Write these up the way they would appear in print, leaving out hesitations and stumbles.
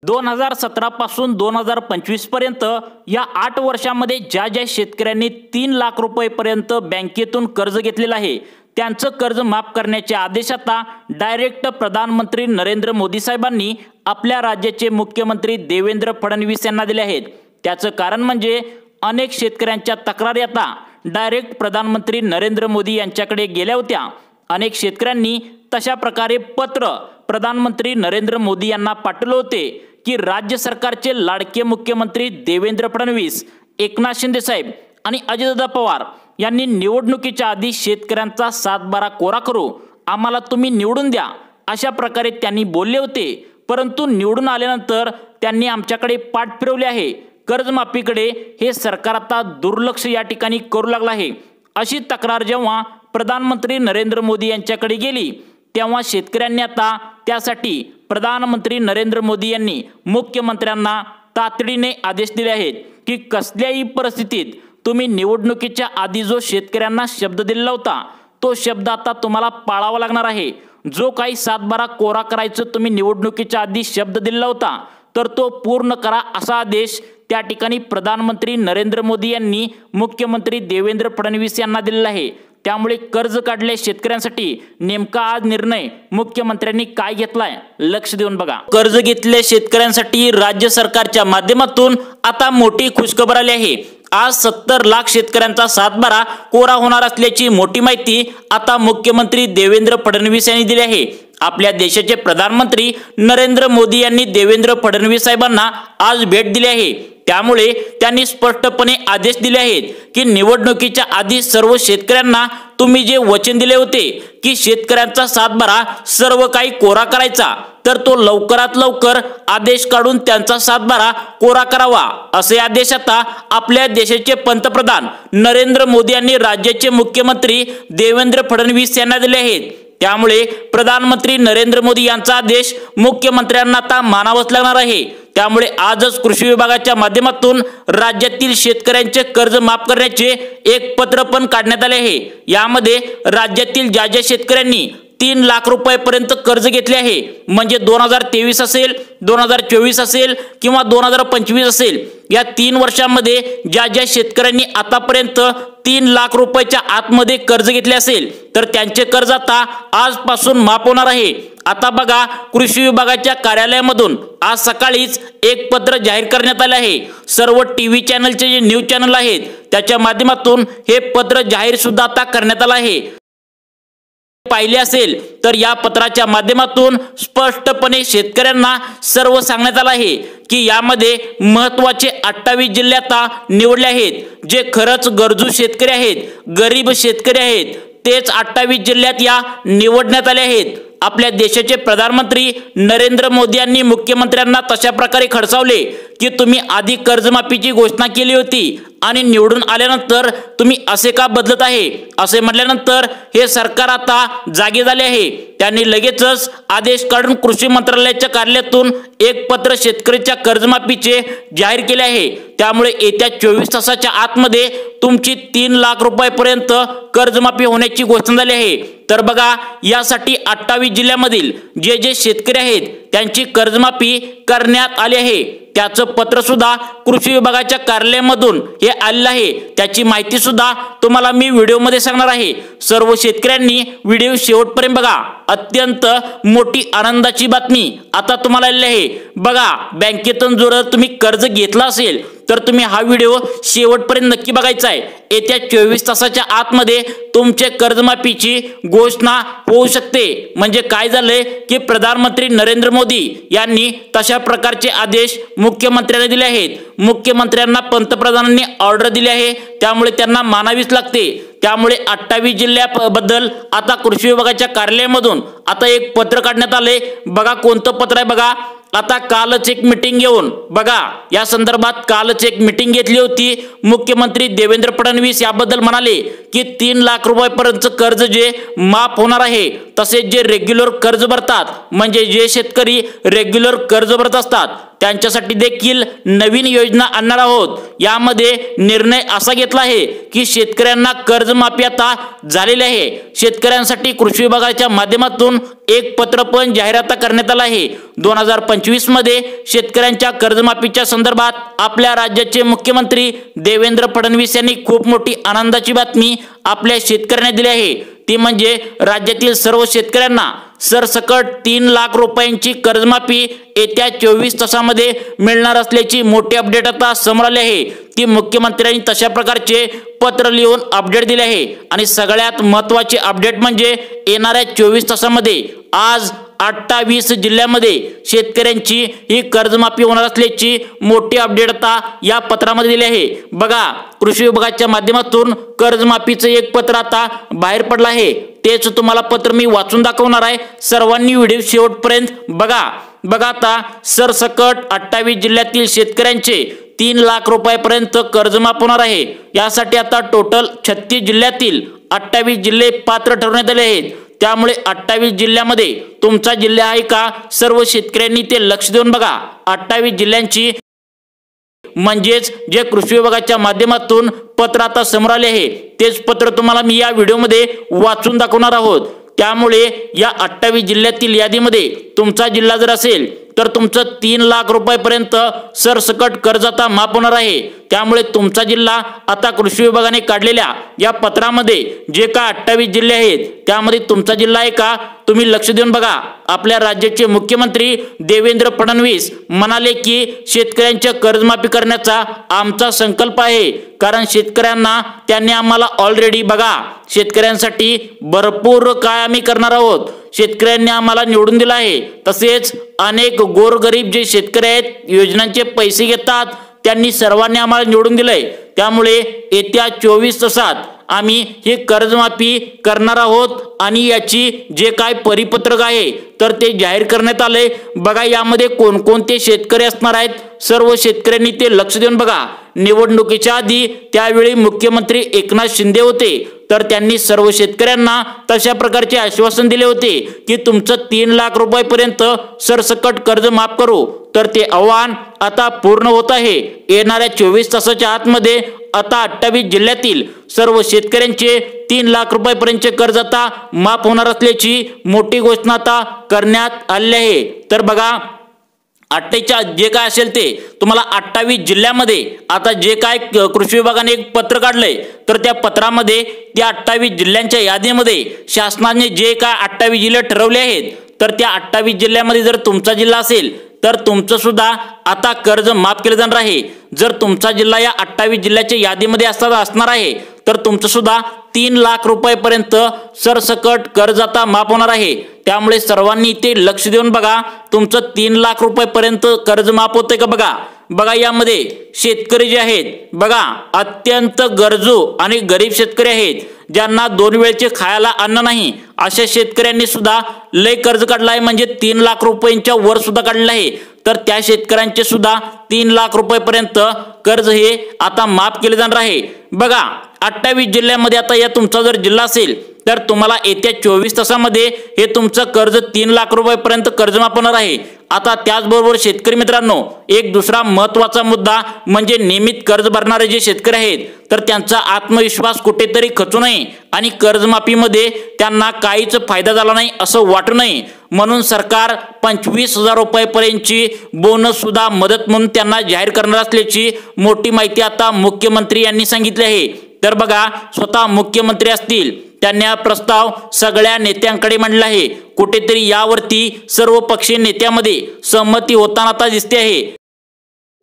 2017 पासून 2025 पर्यंत या 8 वर्षांमध्ये ज्या शेतकऱ्यांनी 3 लाख रुपयेपर्यंत बँकेतून कर्ज घेतलेलं आहे त्यांचं कर्ज माफ करण्याचे आदेश आता डायरेक्ट प्रधानमंत्री नरेंद्र मोदी साहेबांनी आपल्या राज्याचे मुख्यमंत्री देवेंद्र फडणवीस यांना दिले आहेत। त्याचं कारण म्हणजे अनेक शेतकऱ्यांच्या तक्रारी आता डायरेक्ट प्रधानमंत्री नरेंद्र मोदी यांच्याकडे गेल्या होत्या। अनेक शेतकऱ्यांनी तशा प्रकारे पत्र प्रधानमंत्री नरेंद्र मोदी यांना पाठवले होते की राज्य सरकारचे लाडके मुख्यमंत्री देवेंद्र फडणवीस, एकनाथ शिंदे साहेब आणि अजितदादा पवार यांनी निवडणुकीच्या आधी शेतकऱ्यांचा 7/12 कोरा करू, आम्हाला तुम्ही निवडून द्या अशा प्रकारे त्यांनी बोलले होते। परंतु निवडून आल्यानंतर त्यांनी आमच्याकडे पाठ फिरवले आहे। कर्जमाफीकडे हे सरकार आता दुर्लक्ष या ठिकाणी करू लागले आहे। अशी तक्रार जेव्हा प्रधानमंत्री नरेंद्र मोदी यांच्याकडे गेली तेव्हा शेतकऱ्यांनी आता त्यासाठी प्रधानमंत्री नरेंद्र मोदी यांनी मुख्यमंत्र्यांना तातडीने आदेश दिले आहेत की कसल्याही परिस्थितीत तुम्ही निवडणुकीच्या आधी जो शेतकऱ्यांना शब्द दिला होता तो शब्द आता तुम्हाला पाळावा लागणार आहे। जो काही 7/12 कोरा करायचं तुम्ही निवडणुकीच्या आधी शब्द दिला होता तर तो पूर्ण करा असा आदेश त्या ठिकाणी प्रधानमंत्री नरेंद्र मोदी यांनी मुख्यमंत्री देवेंद्र फडणवीस यांना दिलेला आहे। त्यामुळे कर्ज काढले शेतकऱ्यांसाठी नेमका आज निर्णय मुख्यमंत्र्यांनी काय घेतलाय लक्ष देऊन बघा। कर्ज घेतले शेतकऱ्यांसाठी राज्य सरकारच्या माध्यमातून आता मोठी खुशखबर आली आहे। आज 70 लाख शेतकऱ्यांचा 7/12 कोरा होणार असल्याची मोठी माहिती आता मुख्यमंत्री देवेंद्र फडणवीस यांनी दिली आहे। आपल्या देशाचे प्रधानमंत्री नरेंद्र मोदी यांनी देवेंद्र फडणवीस साहेबांना आज भेट दिली आहे। त्यामुळे त्यांनी स्पष्टपणे आदेश दिले आहेत की निवडणुकीच्या आधी सर्व शेतकऱ्यांना तुम्ही जे वचन दिले होते की शेतकऱ्यांचा 7/12 सर्व काही कोरा करायचा तर तो लवकरात लवकर आदेश काढून त्यांचा 7/12 कोरा करावा असे आदेश आता आपल्या देशाचे पंतप्रधान नरेंद्र मोदी यांनी राज्याचे मुख्यमंत्री देवेंद्र फडणवीस यांना दिले आहेत। त्यामुळे प्रधानमंत्री नरेंद्र मोदी यांचा आदेश मुख्यमंत्र्यांना आता मानावाच लागणार आहे। त्यामुळे आजच कृषी विभागाच्या माध्यमातून राज्यातील शेतकऱ्यांचे कर्ज माफ करण्याचे एक पत्र पण काढण्यात आले आहे। यामध्ये राज्यातील ज्या शेतकऱ्यांनी 3 लाख रुपयेपर्यंत कर्ज घेतले आहे म्हणजे 2023 असेल, 2024 असेल किंवा 2025 असेल या 3 वर्षांमध्ये ज्या शेतकऱ्यांनी आतापर्यंत 3 लाख रुपयाच्या आतमध्ये कर्ज घेतले असेल तर त्यांचे कर्ज आता आजपासून माफ होणार आहे। आता बघा कृषी विभागाच्या कार्यालयामधून आज सकाळीच एक पत्र जाहीर करण्यात आले आहे। सर्व टीव्ही चॅनलचे जे न्यूज चॅनल आहेत त्याच्या माध्यमातून हे पत्र जाहीर सुद्धा आता करण्यात आले आहे। पाहिले असेल तर या पत्राच्या माध्यमातून स्पष्टपणे शेतकऱ्यांना सर्व सांगण्यात आले आहे की यामध्ये महत्त्वाचे 28 जिल्हे आता निवडले आहेत। जे खरंच गरजू शेतकरी आहेत, गरीब शेतकरी आहेत तेच 28 जिल्ह्यात या निवडण्यात आले आहेत। आपल्या देशाचे प्रधानमंत्री नरेंद्र मोदी यांनी मुख्यमंत्र्यांना तशा प्रकारे खडसावले की तुम्ही आधी कर्जमाफीची घोषणा केली होती आणि निवडून आल्यानंतर तुम्ही असे का बदलत आहे असे म्हटल्यानंतर हे सरकार आता जागे झाले आहे। त्यांनी लगेचच आदेश काढून कृषी मंत्रालयाच्या कार्यालयातून एक पत्र शेतकऱ्यांच्या कर्जमाफीचे जाहीर केले आहे। त्यामुळे येत्या 24 तासाच्या आतमध्ये तुमची 3 लाख रुपयापर्यंत कर्जमाफी होण्याची घोषणा झाली आहे। तर बघा यासाठी 28 जिल्ह्यामधील जे शेतकरी आहेत त्यांची कर्जमाफी करण्यात आली आहे। त्याचं पत्र सुद्धा कृषी विभागाच्या कार्यालयामधून हे आलेलं आहे। त्याची माहिती सुद्धा तुम्हाला मी व्हिडिओमध्ये सांगणार आहे। सर्व शेतकऱ्यांनी व्हिडिओ शेवटपर्यंत बघा। अत्यंत मोठी आनंदाची बातमी आता तुम्हाला आलेली आहे। बघा बँकेतून जर तुम्ही कर्ज घेतला असेल तर तुम्ही हा व्हिडिओ शेवटपर्यंत नक्की बघायचा आहे। येत्या 24 तासाच्या आतमध्ये तुमचे कर्जमाफीची घोषणा होऊ शकते। म्हणजे काय झालंय की प्रधानमंत्री नरेंद्र मोदी यांनी तशा प्रकारचे आदेश मुख्यमंत्र्यांना दिले आहेत। मुख्यमंत्र्यांना पंतप्रधानांनी ऑर्डर दिली आहे त्यामुळे त्यांना मानावीच लागते। त्यामुळे 28 जिल्ह्याबद्दल आता कृषी विभागाच्या कार्यालयामधून आता एक पत्र काढण्यात आले। बघा कोणतं पत्र आहे बघा। आता कालच एक मीटिंग घेऊन बघा या संदर्भात कालच एक मीटिंग घेतली होती। मुख्यमंत्री देवेंद्र फडणवीस याबद्दल म्हणाले की 3 लाख रुपयापर्यंत कर्ज जे माफ होणार आहे तसेच जे रेग्युलर कर्ज भरतात म्हणजे जे शेतकरी रेग्युलर कर्ज भरत असतात त्यांच्यासाठी देखील नवीन योजना आणणार आहोत। यामध्ये निर्णय असा घेतला आहे की शेतकऱ्यांना कर्जमाफी आता झालेली आहे। शेतकऱ्यांसाठी कृषी विभागाच्या माध्यमातून एक पत्र पण जाहीर आता करण्यात आलं आहे। 2025 मध्ये शेतकऱ्यांच्या कर्जमाफीच्या संदर्भात आपल्या राज्याचे मुख्यमंत्री देवेंद्र फडणवीस यांनी खूप मोठी आनंदाची बातमी आपल्या शेतकऱ्यांना दिली आहे। ती म्हणजे राज्यातील सर्व शेतकऱ्यांना सरसकट 3 लाख रुपयांची कर्जमाफी येत्या 24 तासामध्ये मिळणार असल्याची मोठी अपडेट आता समोर आली आहे। ती मुख्यमंत्र्यांनी तशा प्रकारचे पत्र लिहून अपडेट दिले आहे आणि सगळ्यात महत्त्वाची अपडेट म्हणजे येणाऱ्या 24 तासामध्ये आज 28 जिल्ह्यामध्ये शेतकऱ्यांची ही कर्जमाफी होणार असल्याची मोठी अपडेट आता या पत्रामध्ये दिली आहे। बघा, कृषी विभागाच्या माध्यमातून कर्जमाफीचं एक पत्र आता बाहेर पडलं आहे। तेच तुम्हाला पत्र मी वाचून दाखवणार आहे। सर्वांनी व्हिडिओ शेवटपर्यंत बघा। आता सरसकट 28 जिल्ह्यातील शेतकऱ्यांचे 3 लाख रुपयापर्यंत कर्ज माफ होणार आहे। यासाठी आता टोटल 36 जिल्ह्यातील 28 जिल्हे पात्र ठरवण्यात आले आहेत। त्यामुळे 28 जिल्ह्यामध्ये तुमचा जिल्हा आहे का, सर्व शेतकऱ्यांनी ते लक्ष देऊन बघा। 28 जिल्ह्यांची म्हणजेच जे कृषी विभागाच्या माध्यमातून पत्र आता समोर आले आहे तेच पत्र तुम्हाला मी या व्हिडिओमध्ये वाचून दाखवणार आहोत। त्यामुळे या 28 जिल्ह्यातील यादीमध्ये तुमचा जिल्हा जर असेल तर तुमचं 3 लाख रुपयापर्यंत सरसकट कर्ज आता माफ होणार आहे। त्यामुळे तुमचा जिल्हा आता कृषी विभागाने काढलेल्या या पत्रामध्ये जे का 28 जिल्हे आहेत त्यामध्ये तुमचा जिल्हा आहे का, तुम्ही लक्ष देऊन बघा। आपल्या राज्याचे मुख्यमंत्री देवेंद्र फडणवीस म्हणाले की शेतकऱ्यांच्या कर्जमाफी करण्याचा आमचा संकल्प आहे, कारण शेतकऱ्यांना त्यांनी आम्हाला ऑलरेडी बघा शेतकऱ्यांसाठी भरपूर काय आम्ही करणार आहोत। शेतकऱ्यांनी आम्हाला निवडून दिला आहे। तसेच अनेक गोरगरीब जे शेतकरी आहेत योजनांचे पैसे घेतात त्यांनी सर्वांनी आम्हाला निवडून दिलंय। त्यामुळे येत्या 24 तासात आम्ही हे कर्जमाफी करणार आहोत आणि याची जे काय परिपत्रक आहे तर ते जाहीर करण्यात आले। बघा, यामध्ये कोणकोणते शेतकरी असणार आहेत सर्व शेतकऱ्यांनी ते लक्ष देऊन बघा। निवडणुकीच्या आधी त्यावेळी मुख्यमंत्री एकनाथ शिंदे होते तर त्यांनी सर्व शेतकऱ्यांना तशा प्रकारचे आश्वासन दिले होते की तुमचं 3 लाख रुपयापर्यंत सरसकट कर्ज माफ करू। तर ते आव्हान आता पूर्ण होत आहे। येणाऱ्या 24 तासाच्या आतमध्ये आता 28 जिल्ह्यातील सर्व शेतकऱ्यांचे 3 लाख रुपयापर्यंतचे कर्ज आता माफ होणार असल्याची मोठी घोषणा आता करण्यात आली आहे। तर बघा, 28 जे काय असेल ते तुम्हाला 28 जिल्ह्यामध्ये आता जे काय कृषी विभागाने एक पत्र काढलंय तर त्या पत्रामध्ये त्या 28 जिल्ह्यांच्या यादीमध्ये शासनाने जे काय 28 जिल्हे ठरवले आहेत तर त्या 28 जिल्ह्यामध्ये जर तुमचा जिल्हा असेल तर तुमचं सुद्धा आता कर्ज माफ केलं जाणार आहे। जर तुमचा जिल्हा या 28 जिल्ह्याच्या यादीमध्ये असणार आहे तर तुमचं सुद्धा 3 लाख रुपयापर्यंत सरसकट कर्ज आता माफ होणार आहे। त्यामुळे सर्वांनी ते लक्ष देऊन बघा, तुमचं 3 लाख रुपयापर्यंत कर्ज माफ होतंय का बघा। यामध्ये शेतकरी जे आहेत बघा अत्यंत गरजू आणि गरीब शेतकरी आहेत, ज्यांना 2 वेळचे खायला अन्न नाही अशा शेतकऱ्यांनी सुद्धा लय कर्ज काढलं आहे, म्हणजे 3 लाख रुपयांच्या वर सुद्धा काढलं आहे। तर त्या शेतकऱ्यांचे सुद्धा 3 लाख रुपयापर्यंत कर्ज हे आता माफ केले जाणार आहे। बघा, 28 जिल्ह्यामध्ये आता या तुमचा जर जिल्हा असेल तर तुम्हाला येत्या 24 तासामध्ये हे तुमचं कर्ज 3 लाख रुपयापर्यंत कर्ज माफ होणार आहे। आता त्याचबरोबर शेतकरी मित्रांनो, एक दुसरा महत्त्वाचा मुद्दा म्हणजे नियमित कर्ज भरणारे जे शेतकरी आहेत तर त्यांचा आत्मविश्वास कुठेतरी खचू नये आणि कर्जमाफीमध्ये त्यांना काहीच फायदा झाला नाही असं वाटू नये म्हणून सरकार 25,000 रुपयापर्यंतची बोनस सुद्धा मदत म्हणून त्यांना जाहीर करणार असल्याची मोठी माहिती आता मुख्यमंत्री यांनी सांगितली आहे। तर बघा, स्वतः मुख्यमंत्री असतील त्यांनी हा प्रस्ताव सगळ्या नेत्यांकडे मांडला आहे। कुठेतरी यावरती सर्व पक्षीय नेत्यामध्ये सहमती होताना आता दिसते आहे।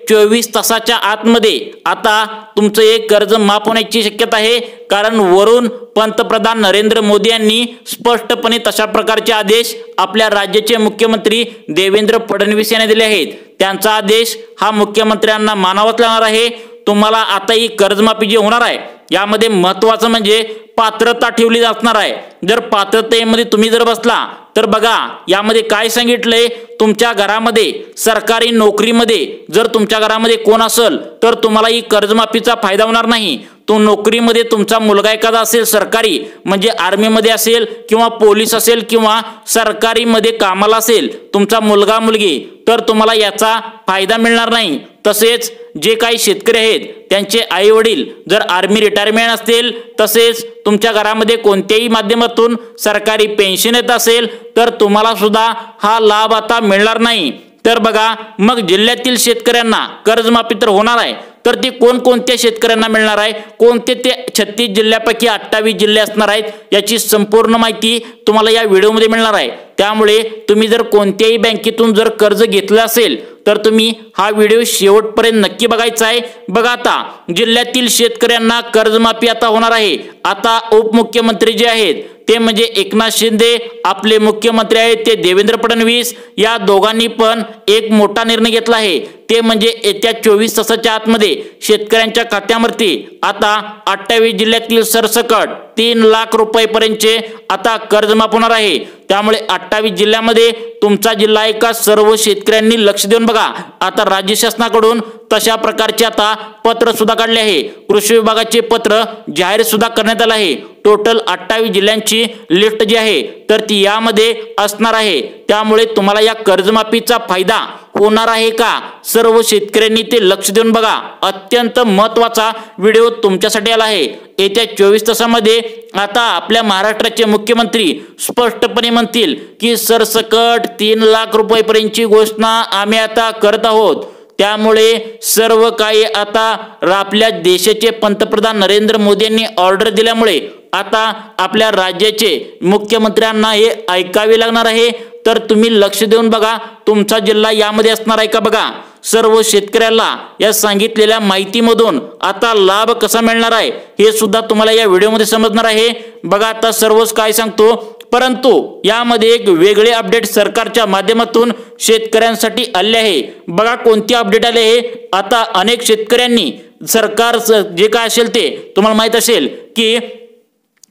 24 तासाच्या आतमध्ये आता तुमचं एक कर्ज माफ होण्याची शक्यता आहे, कारण वरून पंतप्रधान नरेंद्र मोदी यांनी स्पष्टपणे तशा प्रकारचे आदेश आपल्या राज्याचे मुख्यमंत्री देवेंद्र फडणवीस यांनी दिले आहेत। त्यांचा आदेश हा मुख्यमंत्र्यांना मानावाच लागणार आहे। तुम्हाला आता ही कर्जमाफी जी होणार आहे यामध्ये महत्त्वाचं म्हणजे पात्रता ठेवली असणार आहे। जर पात्रतेमध्ये तुम्ही जर बसला तर बघा, यामध्ये काय सांगितलंय, तुमच्या घरामध्ये सरकारी नोकरीमध्ये जर तुमच्या घरामध्ये कोण असेल तर तुम्हाला ही कर्जमाफीचा फायदा होणार नाही। तो नोकरीमध्ये तुमचा मुलगा एखादा असेल सरकारी, म्हणजे आर्मीमध्ये असेल किंवा पोलीस असेल किंवा सरकारीमध्ये कामाला असेल तुमचा मुलगा मुलगी, तर तुम्हाला याचा फायदा मिळणार नाही। तसेच जे काही शेतकरी आहेत त्यांचे आई वडील जर आर्मी रिटायरमेंट असतील, तसेच तुमच्या घरामध्ये कोणत्याही माध्यमातून सरकारी पेन्शन येत असेल तर तुम्हाला सुद्धा हा लाभ आता मिळणार नाही। तर बघा, मग जिल्ह्यातील शेतकऱ्यांना कर्जमाफी तर होणार आहे, तर ती कोणकोणत्या शेतकऱ्यांना मिळणार आहे, कोणते ते 36 जिल्ह्यापैकी 28 जिल्हे असणार आहेत, याची संपूर्ण माहिती तुम्हाला या व्हिडिओमध्ये मिळणार आहे। त्यामुळे तुम्ही जर कोणत्याही बँकेतून जर कर्ज घेतलं असेल तर तुम्ही हा व्हिडिओ शेवटपर्यंत नक्की बघायचा आहे। बघा, आता जिल्ह्यातील शेतकऱ्यांना कर्जमाफी आता होणार आहे। आता उपमुख्यमंत्री जे आहेत ते म्हणजे एकनाथ शिंदे, आपले मुख्यमंत्री आहेत ते देवेंद्र फडणवीस, या दोघांनी पण एक मोठा निर्णय घेतला आहे। ते म्हणजे येत्या 24 तासाच्या आतमध्ये शेतकऱ्यांच्या खात्यावरती आता 28 जिल्ह्यातील सरसकट 3 लाख रुपयेपर्यंतचे आता कर्ज माफ होणार आहे। त्यामुळे 28 जिल्ह्यामध्ये तुमचा जिल्हा आहे का, सर्व शेतकऱ्यांनी लक्ष देऊन बघा। आता राज्य शासनाकडून तशा प्रकारचे आता पत्र सुद्धा काढले आहे, कृषी विभागाचे पत्र जाहीर सुद्धा करण्यात आले आहे। टोटल 28 जिल्ह्यांची लिस्ट जी आहे तर ती यामध्ये असणार आहे। त्यामुळे तुम्हाला या कर्जमाफीचा फायदा होणार आहे का, सर्व शेतकऱ्यांनी ते लक्ष देऊन बघा। अत्यंत महत्त्वाचा व्हिडिओ तुमच्यासाठी आला आहे। येत्या 24 तासामध्ये आता आपल्या महाराष्ट्राचे मुख्यमंत्री स्पष्टपणे म्हणतील की सरसकट 3 लाख रुपयेपर्यंतची घोषणा आम्ही आता करत आहोत। त्यामुळे सर्व काही आता आपल्या देशाचे पंतप्रधान नरेंद्र मोदी यांनी ऑर्डर दिल्यामुळे आता आपल्या राज्याचे मुख्यमंत्र्यांना हे ऐकावे लागणार आहे। तर तुम्ही लक्ष देऊन बघा, तुमचा जिल्हा यामध्ये असणार आहे का बघा। सर्व शेतकऱ्याला या सांगितलेल्या माहितीमधून आता लाभ कसा मिळणार आहे हे सुद्धा तुम्हाला या व्हिडिओमध्ये समजणार आहे। बघा, आता सर्वच काय सांगतो, परंतु यामध्ये एक वेगळे अपडेट सरकारच्या माध्यमातून शेतकऱ्यांसाठी आले आहे। बघा कोणती अपडेट आले आहे। आता अनेक शेतकऱ्यांनी सरकार जे काय असेल ते तुम्हाला माहित असेल की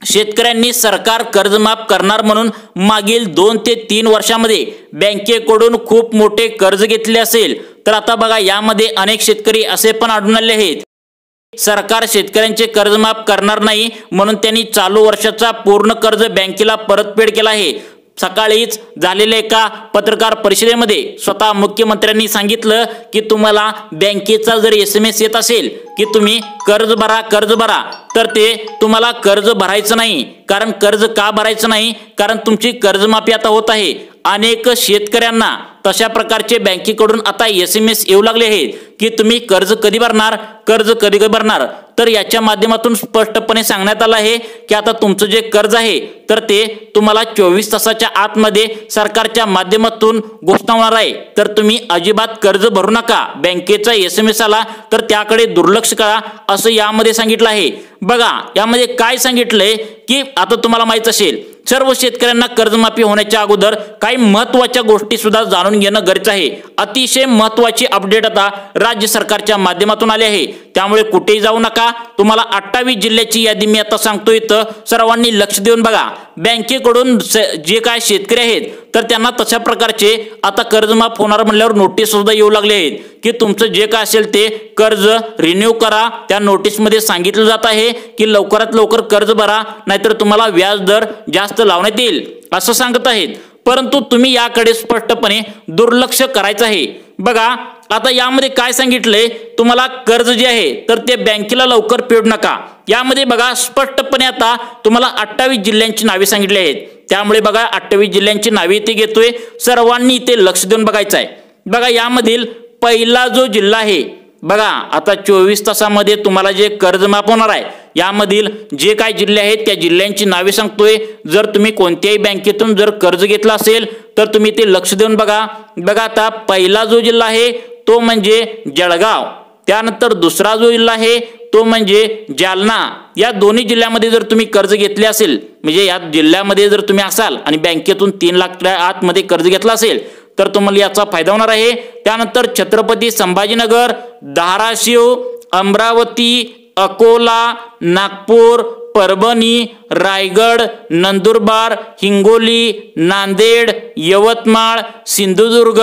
शेतकऱ्यांनी सरकार कर्जमाफ करणार म्हणून मागील 2 ते 3 वर्षांमध्ये बँकेकडून खूप मोठे कर्ज घेतले असेल, तर आता बघा यामध्ये अनेक शेतकरी असे पण आढळून आले आहेत सरकार शेतकऱ्यांचे कर्ज माफ करणार नाही म्हणून त्यांनी चालू वर्षाचा पूर्ण कर्ज बँकेला परतफेड केला आहे। सकाळीच झालेल्या एका पत्रकार परिषदेमध्ये स्वतः मुख्यमंत्र्यांनी सांगितलं की तुम्हाला बँकेचा जर SMS येत असेल की तुम्ही कर्ज भरा तर ते तुम्हाला कर्ज भरायचं नाही। कारण कर्ज का भरायचं नाही, कारण तुमची कर्जमाफी आता होत आहे। अनेक शेतकऱ्यांना तशा प्रकारचे बँकेकडून आता SMS येऊ लागले आहेत की तुम्ही कर्ज कधी भरणार। तर याच्या माध्यमातून स्पष्टपणे सांगण्यात आलं आहे की आता तुमचं जे कर्ज आहे तर ते तुम्हाला 24 तासाच्या आतमध्ये सरकारच्या माध्यमातून घोषणा होणार आहे। तर तुम्ही अजिबात कर्ज भरू नका, बँकेचा SMS आला तर त्याकडे दुर्लक्ष करा असं यामध्ये सांगितलं आहे। बघा यामध्ये काय सांगितलंय की आता तुम्हाला माहित असेल सर्व शेतकऱ्यांना कर्जमाफी होण्याच्या अगोदर काही महत्त्वाच्या गोष्टी सुद्धा जाणून घेणं गरजेचं आहे। अतिशय महत्त्वाची अपडेट आता राज्य सरकारच्या माध्यमातून आली आहे। त्यामुळे कुठेही जाऊ नका, तुम्हाला 28 जिल्ह्याची यादी मी आता सांगतोय, तर सर्वांनी लक्ष देऊन बघा। बँकेकडून जे काय शेतकरी आहेत तर त्यांना तशा प्रकारचे आता कर्जमाफ होणार म्हणल्यावर नोटीस सुद्धा येऊ लागले आहेत की तुमचं जे काय असेल ते कर्ज रिन्यू करा। त्या नोटीसमध्ये सांगितलं जात आहे की लवकरात लवकर कर्ज भरा, नाहीतर तुम्हाला व्याज दर जास्त लावण्यात येईल असं सांगत आहेत। परंतु तुम्ही याकडे स्पष्टपणे दुर्लक्ष करायचं आहे। बघा आता यामध्ये काय सांगितलंय, तुम्हाला कर्ज जे आहे तर ते बँकेला लवकर फेडू नका। यामध्ये बघा स्पष्टपणे आता तुम्हाला 28 जिल्ह्यांची नावे सांगितली आहेत। त्यामुळे बघा 28 जिल्ह्यांची नावे इथे घेतोय, सर्वांनी इथे लक्ष देऊन बघायचं आहे। बघा यामधील पहिला जो जिल्हा आहे, बघा आता 24 तासामध्ये तुम्हाला जे कर्ज माफ होणार आहे यामधील जे काही जिल्हे आहेत त्या जिल्ह्यांची नावे सांगतोय। जर तुम्ही कोणत्याही बँकेतून जर कर्ज घेतला असेल तर तुम्ही ते लक्ष देऊन बघा। बघा आता पहिला जो जिल्हा आहे तो म्हणजे जळगाव, त्यानंतर दुसरा जो जिल्हा आहे तो म्हणजे जालना। या दोन्ही जिल्ह्यामध्ये जर तुम्ही कर्ज घेतले असेल, म्हणजे या जिल्ह्यामध्ये जर तुम्ही असाल आणि बँकेतून 3 लाख आतमध्ये कर्ज घेतला असेल तर तुम्हाला याचा फायदा होणार आहे। त्यानंतर छत्रपती संभाजीनगर, धाराशिव, अमरावती, अकोला, नागपूर, परभणी, रायगड, नंदुरबार, हिंगोली, नांदेड, यवतमाळ, सिंधुदुर्ग,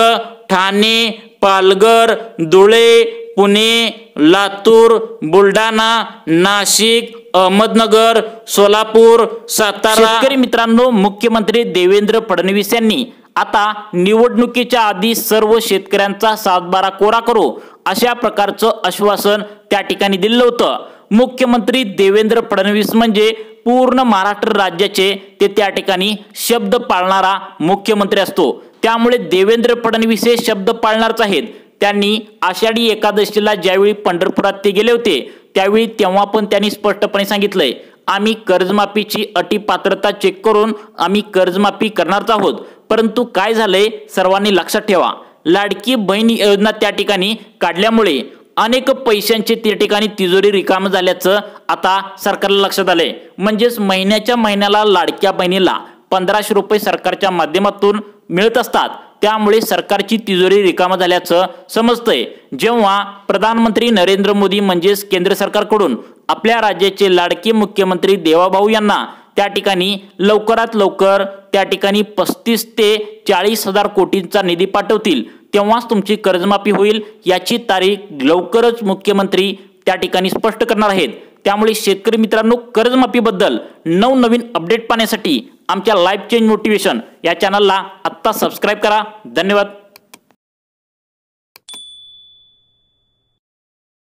ठाणे, पालघर, धुळे, पुणे, लातूर, बुलढाणा, नाशिक, अहमदनगर, सोलापूर, सातारा। शेतकरी मित्रांनो, मुख्यमंत्री देवेंद्र फडणवीस यांनी आता निवडणुकीच्या आधी सर्व शेतकऱ्यांचा 7/12 कोरा करू अशा प्रकारचं आश्वासन त्या ठिकाणी दिलं होतं। मुख्यमंत्री देवेंद्र फडणवीस म्हणजे पूर्ण महाराष्ट्र राज्याचे ते त्या ठिकाणी शब्द पाळणारा मुख्यमंत्री असतो। त्यामुळे देवेंद्र फडणवीस हे शब्द पाळणारच आहेत। त्यांनी आषाढी एकादशीला ज्यावेळी पंढरपुरात ते गेले होते त्यावेळी तेव्हा पण त्यांनी स्पष्टपणे सांगितलंय, आम्ही कर्जमाफीची अटी पात्रता चेक करून आम्ही कर्जमाफी करणारच आहोत। परंतु काय झालंय सर्वांनी लक्षात ठेवा, लाडकी बहीण योजना त्या ठिकाणी काढल्यामुळे अनेक पैशांची त्या ठिकाणी तिजोरी रिकाम झाल्याचं आता सरकारला लक्षात आलंय। म्हणजेच महिन्याच्या महिन्याला लाडक्या बहिणीला 1500 रुपये सरकारच्या माध्यमातून मिळत असतात। त्यामुळे सरकारची तिजोरी रिकाम झाल्याचं समजतंय। जेव्हा प्रधानमंत्री नरेंद्र मोदी म्हणजेच केंद्र सरकारकडून आपल्या राज्याचे लाडके मुख्यमंत्री देवाभाऊ यांना त्या ठिकाणी लवकरात लवकर त्या ठिकाणी 35 ते 40 हजार कोटींचा निधी पाठवतील तेव्हाच तुमची कर्जमाफी होईल याची तारीख लवकरच मुख्यमंत्री त्या ठिकाणी स्पष्ट करणार आहेत। त्यामुळे शेतकरी मित्रांनो, कर्जमाफीबद्दल नवनवीन अपडेट पाहण्यासाठी आमच्या लाईव्ह चेंज मोटिवेशन या चॅनलला आत्ता सबस्क्राईब करा। धन्यवाद।